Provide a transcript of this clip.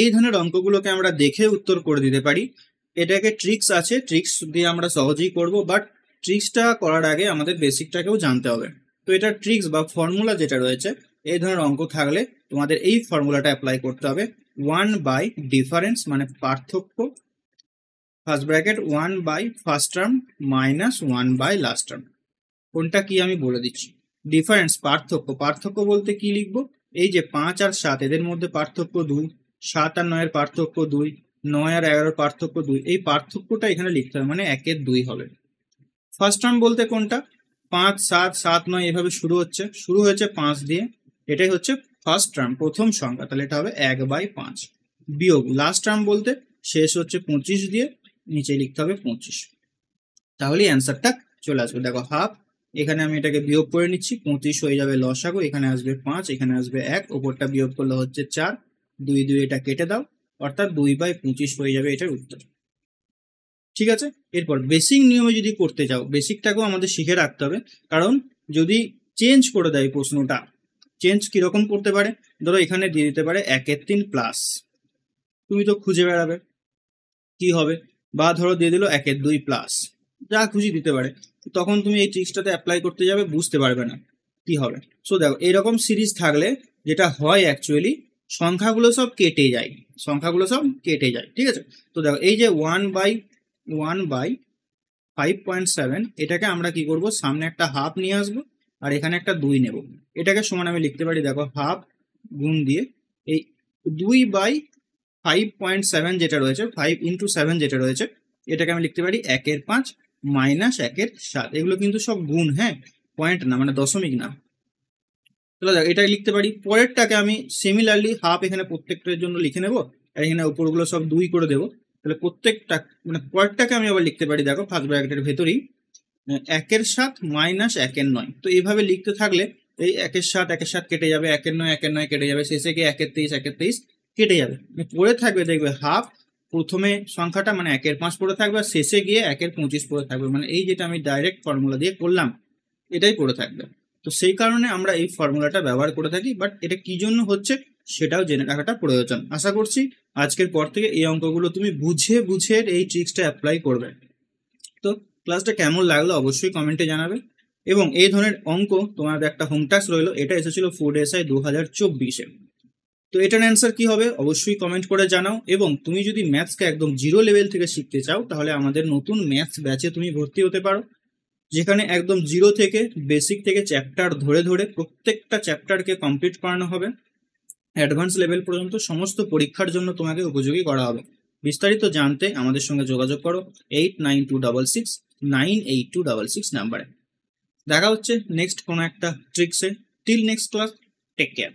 এই ধরনের অঙ্কগুলোকে আমরা দেখে উত্তর করে দিতে পারি। এটাকে ট্রিক্স আছে, ট্রিক্স দিয়ে আমরা সহজেই করব, বাট ট্রিক্সটা করার আগে আমাদের বেসিকটাকেও জানতে হবে। তো এটা ট্রিক্স বা ফর্মুলা যেটা রয়েছে, এই ধরনের অঙ্ক থাকলে তোমাদের এই ফর্মুলাটা অ্যাপ্লাই করতে হবে। 1/ডিফারেন্স মানে পার্থক্য, ফার্স্ট ব্র্যাকেট 1/ফার্স্ট টার্ম মাইনাস 1/লাস্ট টার্ম। কোনটা কি আমি বলে দিচ্ছি। ডিফারেন্স পার্থক্য, পার্থক্য বলতে কি লিখবো, এই যে 5 আর 7 এদের মধ্যে পার্থক্য 2, 7 আর 9 এর পার্থক্য 2, 9 আর 11 এর পার্থক্য 2, এই পার্থক্যটা এখানে লিখতে হবে, মানে 1-এর 2 হবে। ফার্স্ট টার্ম বলতে কোনটা, 5 7 7 9 এভাবে শুরু হয়েছে 5 দিয়ে, এটাই হচ্ছে ফার্স্ট টার্ম, প্রথম সংখ্যা, তাহলে এটা হবে 1/5। বিয়োগ লাস্ট টার্ম বলতে শেষ হচ্ছে 25 দিয়ে, নিচে লিখতে হবে 25, তাহলে অ্যান্সারটা চলে আসবে। দেখো হাফ, এখানে আমি এটাকে বিয়োগ করে নিচ্ছি, 25 হয়ে যাবে লসাগু, এখানে আসবে 5, এখানে আসবে 1, ওপরটা বিয়োগ করলে হচ্ছে 4, 2 2 এটা কেটে দাও, অর্থাৎ 2/25 হয়ে যাবে এটার উত্তর। ঠিক আছে, এরপর বেসিক নিয়মে যদি করতে চাও, বেসিকটাকেও আমাদের শিখে রাখতে হবে, কারণ যদি চেঞ্জ করে দেয় প্রশ্নটা, চেঞ্জ কিরকম করতে পারে, ধরো এখানে দিয়ে দিতে পারে 1-এর 3 প্লাস, তুমি তো খুঁজে বেড়াবে কি হবে, বা ধরো দিয়ে দিল 1-এর 2 প্লাস, যা খুশি দিতে পারে, তখন তুমি এই ট্রিক্সটাতে অ্যাপ্লাই করতে যাবে, বুঝতে পারবে না কি হবে। সো দেখো এরকম সিরিজ থাকলে যেটা হয় অ্যাকচুয়ালি, সংখ্যাগুলো সব কেটে যায়, সংখ্যাগুলো সব কেটে যায়, ঠিক আছে। তো দেখো এই যে 1/5.7, এটাকে আমরা কি করব, সামনে একটা হাফ নিয়ে আসবো আর এখানে একটা 2 নেব, এটাকে সমান আমি লিখতে পারি, দেখো হাফ গুণ দিয়ে এই 2/5.7 যেটা রয়েছে, 5 × 7 যেটা রয়েছে, এটাকে আমি লিখতে পারি 1-এর 5 মাইনাস 1-এর 7, এগুলো কিন্তু সব গুণ, হ্যাঁ, পয়েন্ট না, মানে দশমিক না। তাহলে দেখো এটা লিখতে পারি, পরেরটাকে আমি সিমিলারলি হাফ এখানে প্রত্যেকটার জন্য লিখে নেব, আর এখানে উপরগুলো সব 2 করে দেবো, তাহলে প্রত্যেকটা মানে পরেরটাকে আমি আবার লিখতে পারি, দেখো ফার্স্ট ব্র্যাকেটের ভেতরেই 1-এর 7 মাইনাস 1-এর 9, তো এইভাবে লিখতে থাকলে এই 1-এর 7 1-এর 7 কেটে যাবে, 1-এর 9 1-এর 9 কেটে যাবে, শেষে গিয়ে 1-এর 23 1-এর 23 কেটে যাবে, পড়ে থাকবে দেখবে হাফ, প্রথমে সংখ্যাটা মানে 1-এর 5 পড়ে থাকবে, আর শেষে গিয়ে 1-এর 25 পড়ে থাকবে, মানে এই যেটা আমি ডাইরেক্ট ফর্মুলা দিয়ে করলাম এটাই পড়ে থাকবে। তো সেই কারণে আমরা এই ফর্মুলাটা ব্যবহার করে থাকি, বাট এটা কি জন্য হচ্ছে সেটাও জেনে রাখাটা প্রয়োজন। আশা করছি আজকের পর থেকে এই অঙ্কগুলো তুমি বুঝে বুঝে এই ট্রিক্সটা অ্যাপ্লাই করবে। তো ক্লাসটা কেমন লাগলো অবশ্যই কমেন্টে জানাবে, এবং এই ধরনের অঙ্ক তোমাদের একটা হোম টাস্ক রইলো, এটা এসেছিল ফুড এসআই 2024-এ। তো এটার অ্যান্সার কি হবে অবশ্যই কমেন্ট করে জানাও, এবং তুমি যদি ম্যাথসকে একদম জিরো লেভেল থেকে শিখতে চাও, তাহলে আমাদের নতুন ম্যাথস ব্যাচে তুমি ভর্তি হতে পারো, যেখানে একদম জিরো থেকে বেসিক থেকে চ্যাপ্টার ধরে ধরে প্রত্যেকটা চ্যাপ্টারকে কমপ্লিট করানো হবে, অ্যাডভান্স লেভেল পর্যন্ত সমস্ত পরীক্ষার জন্য তোমাকে উপযোগী করা হবে। বিস্তারিত জানতে আমাদের সঙ্গে যোগাযোগ করো 8926698266 নাম্বারে। দেখা হচ্ছে নেক্সট কোনো একটা ট্রিক্সে। Till next class, take care.